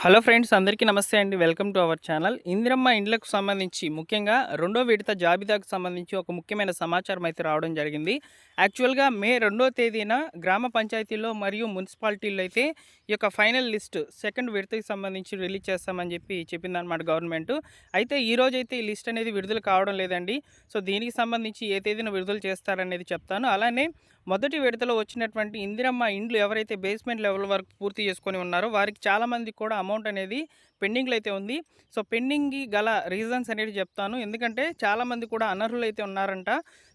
Hello friends, అందరికీ నమస్తే అండి. Welcome to our channel. Indiramma ఇండ్లకు సంబంధించి ముఖ్యంగా రెండో విడత జాబితాకు సంబంధించి ఒక ముఖ్యమైన సమాచారం అయితే రావడం జరిగింది. యాక్చువల్గా మే 2వ తేదీన గ్రామ పంచాయతీల్లో మరియు మున్సిపాలిటీల్లో అయితే ఈ యొక్క ఫైనల్ లిస్ట్ సెకండ్ విడతకి సంబంధించి రిలీజ్ చేస్తామని చెప్పిందనమాట గవర్నమెంట్. అయితే ఈరోజైతే ఈ లిస్ట్ అనేది విడుదల కావడం లేదండి. సో దీనికి సంబంధించి ఏ తేదీన విడుదల చేస్తారనేది చెప్తాను. అలానే మొదటి విడతలో వచ్చినటువంటి ఇందిరమ్మ ఇండ్లు ఎవరైతే బేస్మెంట్ లెవెల్ వరకు పూర్తి చేసుకొని ఉన్నారో వారికి చాలామంది కూడా అమౌంట్ అనేది పెండింగ్లో అయితే ఉంది. సో పెండింగ్కి గల రీజన్స్ అనేది చెప్తాను. ఎందుకంటే చాలామంది కూడా అనర్హులు అయితే ఉన్నారంట.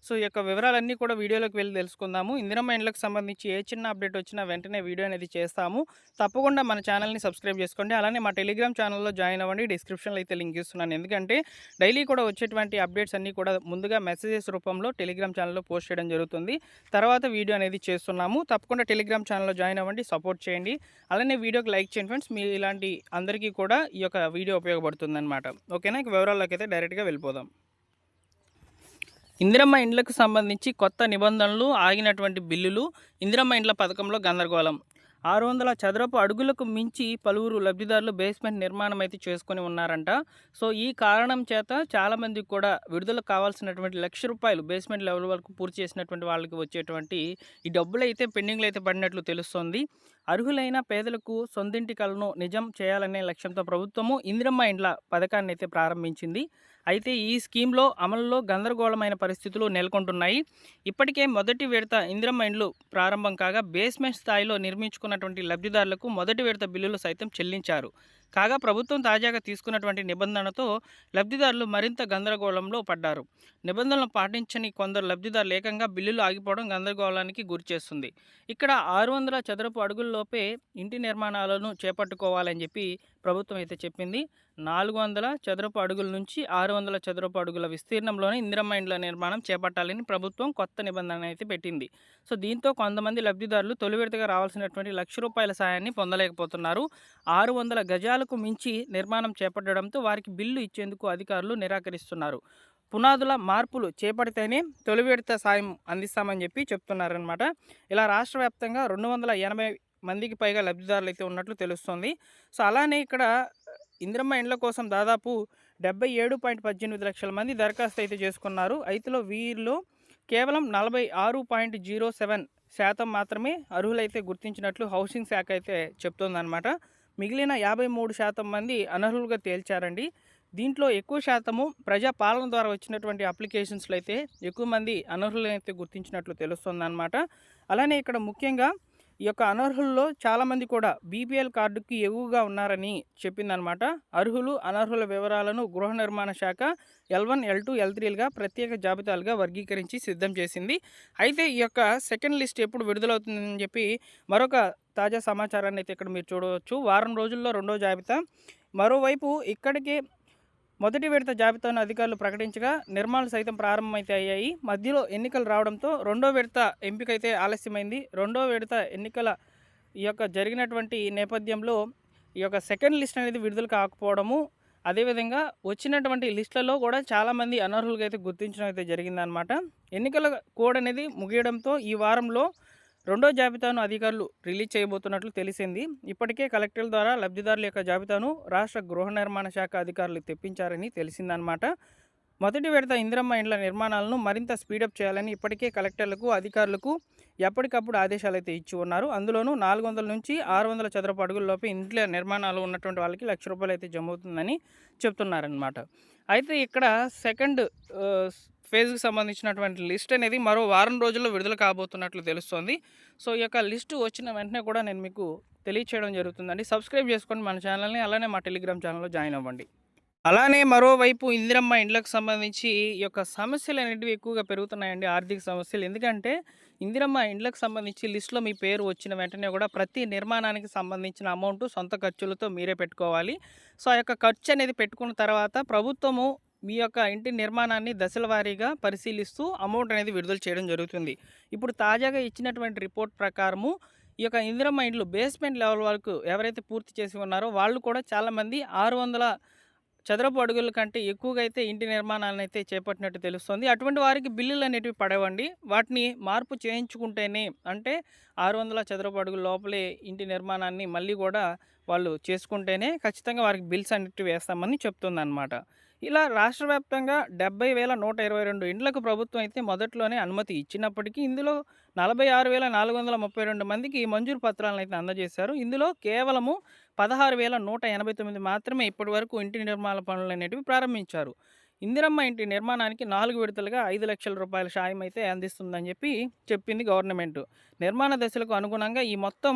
సో ఈ యొక్క వివరాలన్నీ కూడా వీడియోలోకి వెళ్ళి తెలుసుకుందాము. ఇందిరమ్మ ఇండ్లకు సంబంధించి ఏ చిన్న అప్డేట్ వచ్చినా వెంటనే వీడియో అనేది చేస్తాము. తప్పకుండా మన ఛానల్ని సబ్స్క్రైబ్ చేసుకోండి. అలానే మా టెలిగ్రామ్ ఛానల్లో జాయిన్ అవ్వండి. డిస్క్రిప్షన్లో అయితే లింక్ ఇస్తున్నాను. ఎందుకంటే డైలీ కూడా వచ్చేటువంటి అప్డేట్స్ అన్నీ కూడా ముందుగా మెసేజెస్ రూపంలో టెలిగ్రామ్ ఛానల్లో పోస్ట్ చేయడం జరుగుతుంది. తర్వాత వీడియో అనేది చేస్తున్నాము. తప్పకుండా టెలిగ్రామ్ ఛానల్లో జాయిన్ అవ్వండి, సపోర్ట్ చేయండి. అలానే వీడియోకి లైక్ చేయండి ఫ్రెండ్స్. మీ ఇలాంటి అందరికీ కూడా ఈ యొక్క వీడియో ఉపయోగపడుతుందన్నమాట. ఓకేనా, ఇక వివరాల్లోకి అయితే డైరెక్ట్గా వెళ్ళిపోదాం. ఇందిరమ్మ ఇండ్లకు సంబంధించి కొత్త నిబంధనలు, ఆగినటువంటి బిల్లులు, ఇందిరమ్మ ఇండ్ల పథకంలో గందరగోళం. 600 చదరపు అడుగులకు మించి పలువురు లబ్ధిదారులు బేస్మెంట్ నిర్మాణం అయితే చేసుకొని ఉన్నారంట. సో ఈ కారణం చేత చాలామందికి కూడా విడుదల కావాల్సినటువంటి ₹1,00,000 బేస్మెంట్ లెవెల్ వరకు పూర్తి చేసినటువంటి వాళ్ళకి వచ్చేటువంటి ఈ డబ్బులు అయితే పెండింగ్లో అయితే పడినట్లు తెలుస్తోంది. అర్హులైన పేదలకు సొంతింటి కలను నిజం చేయాలనే లక్ష్యంతో ప్రభుత్వము ఇందిరమ్మ ఇండ్ల పథకాన్ని అయితే ప్రారంభించింది. అయితే ఈ స్కీమ్లో అమలులో గందరగోళమైన పరిస్థితులు నెలకొంటున్నాయి. ఇప్పటికే మొదటి విడత ఇందిరమ్మ ఇండ్లు ప్రారంభం కాగా బేస్మెంట్ స్థాయిలో నిర్మించుకున్నటువంటి లబ్ధిదారులకు మొదటి విడత బిల్లులు సైతం చెల్లించారు. కాగా ప్రభుత్వం తాజాగా తీసుకున్నటువంటి నిబంధనతో లబ్ధిదారులు మరింత గందరగోళంలో పడ్డారు. నిబంధనలు పాటించని కొందరు లబ్ధిదారులు ఏకంగా బిల్లులు ఆగిపోవడం గందరగోళానికి గురిచేస్తుంది. ఇక్కడ 600 చదరపు అడుగుల్లోపే ఇంటి నిర్మాణాలను చేపట్టుకోవాలని ప్రభుత్వం అయితే చెప్పింది. 400 చదరపు అడుగుల నుంచి 600 చదరపు అడుగుల విస్తీర్ణంలోనే ఇందిరమ్మ ఇండ్ల నిర్మాణం చేపట్టాలని ప్రభుత్వం కొత్త నిబంధన అయితే పెట్టింది. సో దీంతో కొంతమంది లబ్ధిదారులు తొలి విడతగా రావాల్సినటువంటి ₹1,00,000 సాయాన్ని పొందలేకపోతున్నారు. 600 గజాలకు మించి నిర్మాణం చేపట్టడంతో వారికి బిల్లు ఇచ్చేందుకు అధికారులు నిరాకరిస్తున్నారు. పునాదుల మార్పులు చేపడితేనే తొలి విడత సాయం అందిస్తామని చెప్తున్నారనమాట. ఇలా రాష్ట్ర వ్యాప్తంగా 280 మందికి పైగా లబ్ధిదారులు అయితే ఉన్నట్లు తెలుస్తుంది. సో అలానే ఇక్కడ ఇందిరమ్మ ఇండ్ల కోసం దాదాపు 77.18 లక్షల మంది దరఖాస్తు అయితే చేసుకున్నారు. అయితే వీరిలో కేవలం 46.07% మాత్రమే అర్హులైతే గుర్తించినట్లు హౌసింగ్ శాఖ అయితే చెప్తోందనమాట. మిగిలిన 53% మంది అనర్హులుగా తేల్చారండి. దీంట్లో ఎక్కువ శాతము ప్రజా పాలన ద్వారా వచ్చినటువంటి అప్లికేషన్స్లో అయితే ఎక్కువ మంది అనర్హులైతే గుర్తించినట్లు తెలుస్తుందన్నమాట. అలానే ఇక్కడ ముఖ్యంగా ఈ యొక్క అనర్హుల్లో చాలామంది కూడా బీపీఎల్ కార్డుకి ఎగువగా ఉన్నారని చెప్పిందనమాట. అర్హులు అనర్హుల వివరాలను గృహ నిర్మాణ శాఖ L1, L2, L3లుగా ప్రత్యేక జాబితాలుగా వర్గీకరించి సిద్ధం చేసింది. అయితే ఈ యొక్క సెకండ్ లిస్ట్ ఎప్పుడు విడుదలవుతుందని మరొక తాజా సమాచారాన్ని అయితే ఇక్కడ మీరు చూడవచ్చు. వారం రోజుల్లో రెండో జాబితా. మరోవైపు ఇక్కడికే మొదటి విడత జాబితాను అధికారులు ప్రకటించగా నిర్మాణాలు సైతం ప్రారంభమైతే అయ్యాయి. మధ్యలో ఎన్నికలు రావడంతో రెండో విడత ఎంపిక అయితే ఆలస్యమైంది. రెండో విడత ఎన్నికల ఈ యొక్క జరిగినటువంటి నేపథ్యంలో ఈ యొక్క సెకండ్ లిస్ట్ అనేది విడుదల కాకపోవడము, అదేవిధంగా వచ్చినటువంటి లిస్టులలో కూడా చాలామంది అనర్హులుగా అయితే గుర్తించడం అయితే జరిగిందనమాట. ఎన్నికల కోడ్ అనేది ముగియడంతో ఈ వారంలో రెండో జాబితాను అధికారులు రిలీజ్ చేయబోతున్నట్లు తెలిసింది. ఇప్పటికే కలెక్టర్ల ద్వారా లబ్ధిదారుల యొక్క జాబితాను రాష్ట్ర గృహ నిర్మాణ శాఖ అధికారులు తెప్పించారని తెలిసిందనమాట. మొదటి విడత ఇందిరమ్మ ఇండ్ల నిర్మాణాలను మరింత స్పీడప్ చేయాలని ఇప్పటికే కలెక్టర్లకు, అధికారులకు ఎప్పటికప్పుడు ఆదేశాలు అయితే ఇచ్చి ఉన్నారు. అందులోనూ 400 నుంచి 600 చదరపు అడుగుల్లోపే ఇంట్ల నిర్మాణాలు ఉన్నటువంటి వాళ్ళకి ₹1,00,000 అయితే జమ అవుతుందని చెప్తున్నారనమాట. అయితే ఇక్కడ సెకండ్ ఫేజ్కి సంబంధించినటువంటి లిస్ట్ అనేది మరో వారం రోజుల్లో విడుదల కాబోతున్నట్లు తెలుస్తోంది. సో ఈ యొక్క లిస్టు వచ్చిన వెంటనే కూడా నేను మీకు తెలియచేయడం జరుగుతుందండి. సబ్స్క్రైబ్ చేసుకోండి మన ఛానల్ని. అలానే మా టెలిగ్రామ్ ఛానల్లో జాయిన్ అవ్వండి. అలానే మరోవైపు ఇందిరమ్మ ఇండ్లకు సంబంధించి ఈ యొక్క సమస్యలు అనేటివి ఎక్కువగా పెరుగుతున్నాయండి, ఆర్థిక సమస్యలు. ఎందుకంటే ఇందిరమ్మ ఇండ్లకు సంబంధించి లిస్టులో మీ పేరు వచ్చిన వెంటనే కూడా ప్రతి నిర్మాణానికి సంబంధించిన అమౌంట్ సొంత ఖర్చులతో మీరే పెట్టుకోవాలి. సో ఆ యొక్క ఖర్చు అనేది పెట్టుకున్న తర్వాత ప్రభుత్వము మీ యొక్క ఇంటి నిర్మాణాన్ని దశల వారీగా పరిశీలిస్తూ అమౌంట్ అనేది విడుదల చేయడం జరుగుతుంది. ఇప్పుడు తాజాగా ఇచ్చినటువంటి రిపోర్ట్ ప్రకారము ఈ యొక్క ఇందిరమ్మ ఇండ్లు బేస్మెంట్ లెవెల్ వరకు ఎవరైతే పూర్తి చేసి ఉన్నారో వాళ్ళు కూడా చాలామంది 600 చదరపు అడుగుల కంటే ఎక్కువగా అయితే ఇంటి నిర్మాణాలను అయితే చేపట్టినట్టు తెలుస్తుంది. అటువంటి వారికి బిల్లులు అనేటివి పడవండి. వాటిని మార్పు చేయించుకుంటేనే, అంటే 600 చదరపు అడుగుల లోపలే ఇంటి నిర్మాణాన్ని మళ్ళీ కూడా వాళ్ళు చేసుకుంటేనే ఖచ్చితంగా వారికి బిల్స్ అనేటివి వేస్తామని చెప్తుందన్నమాట. ఇలా రాష్ట్ర వ్యాప్తంగా 70,122 ఇండ్లకు ప్రభుత్వం అయితే మొదట్లోనే అనుమతి ఇచ్చినప్పటికీ ఇందులో 46,432 మందికి మంజూరు పత్రాలను అయితే అందజేశారు. ఇందులో కేవలము 16,189 మాత్రమే ఇప్పటివరకు ఇంటి నిర్మాణ పనులనేటివి ప్రారంభించారు. ఇందిరమ్మ ఇంటి నిర్మాణానికి 4 విడతలుగా 5,00,000 రూపాయల సాయం అయితే అందిస్తుందని చెప్పింది గవర్నమెంట్. నిర్మాణ దశలకు అనుగుణంగా ఈ మొత్తం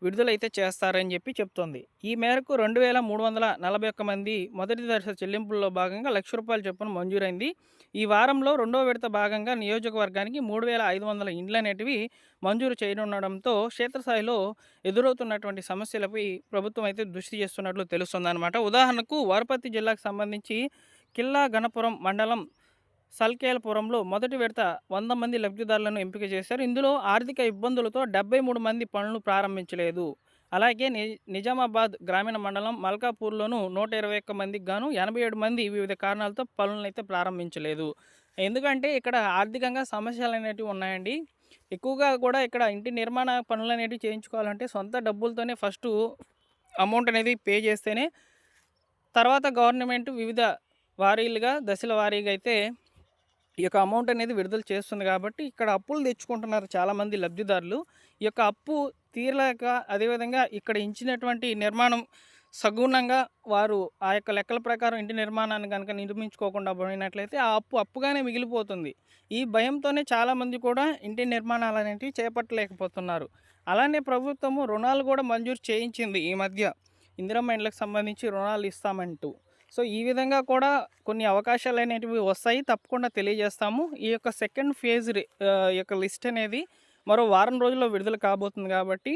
విడుదలైతే చేస్తారని చెప్తోంది. ఈ మేరకు 2,341 మంది మొదటి దశ చెల్లింపుల్లో భాగంగా ₹1,00,000 చొప్పున మంజూరైంది. ఈ వారంలో రెండో విడత భాగంగా నియోజకవర్గానికి 3,500 ఇండ్లనేటివి మంజూరు చేయనుండడంతో క్షేత్రస్థాయిలో ఎదురవుతున్నటువంటి సమస్యలపై ప్రభుత్వం అయితే దృష్టి చేస్తున్నట్లు తెలుస్తుందన్నమాట. ఉదాహరణకు వరపతి జిల్లాకు సంబంధించి కిల్లా గణపురం మండలం సల్కేలపురంలో మొదటి విడత 100 మంది లబ్ధిదారులను ఎంపిక చేశారు. ఇందులో ఆర్థిక ఇబ్బందులతో 73 మంది పనులు ప్రారంభించలేదు. అలాగే నిజామాబాద్ గ్రామీణ మండలం మల్కాపూర్లోను 121 మందికి గాను 87 మంది వివిధ కారణాలతో పనులనైతే ప్రారంభించలేదు. ఎందుకంటే ఇక్కడ ఆర్థికంగా సమస్యలు అనేటివి ఉన్నాయండి. ఎక్కువగా కూడా ఇక్కడ ఇంటి నిర్మాణ పనులు అనేటివి చేయించుకోవాలంటే సొంత డబ్బులతోనే ఫస్టు అమౌంట్ అనేది పే చేస్తేనే తర్వాత గవర్నమెంట్ వివిధ వారీలుగా దశల వారీగా అయితే ఈ యొక్క అమౌంట్ అనేది విడుదల చేస్తుంది. కాబట్టి ఇక్కడ అప్పులు తెచ్చుకుంటున్నారు చాలామంది లబ్ధిదారులు. ఈ యొక్క అప్పు తీరలేక అదేవిధంగా ఇక్కడ ఇచ్చినటువంటి నిర్మాణం సగుణంగా వారు ఆ యొక్క లెక్కల ప్రకారం ఇంటి నిర్మాణాన్ని కనుక నిర్మించుకోకుండా పోయినట్లయితే ఆ అప్పు అప్పుగానే మిగిలిపోతుంది. ఈ భయంతోనే చాలామంది కూడా ఇంటి నిర్మాణాలు అనేటివి చేపట్టలేకపోతున్నారు. అలానే ప్రభుత్వము రుణాలు కూడా మంజూరు చేయించింది ఈ మధ్య. ఇందిరమ్మ ఇండ్లకు సంబంధించి రుణాలు ఇస్తామంటూ. సో ఈ విధంగా కూడా కొన్ని అవకాశాలు అనేటివి వస్తాయి, తప్పకుండా తెలియజేస్తాము. ఈ యొక్క సెకండ్ ఫేజ్ యొక్క లిస్ట్ అనేది మరో వారం రోజుల్లో విడుదల కాబోతుంది. కాబట్టి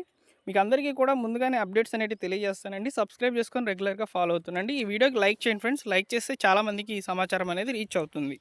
మీకు అందరికీ కూడా ముందుగానే అప్డేట్స్ అనేటివి తెలియజేస్తానండి. సబ్స్క్రైబ్ చేసుకొని రెగ్యులర్గా ఫాలో అవుతుండండి. ఈ వీడియోకి లైక్ చేయండి ఫ్రెండ్స్. లైక్ చేస్తే చాలామందికి ఈ సమాచారం అనేది రీచ్ అవుతుంది.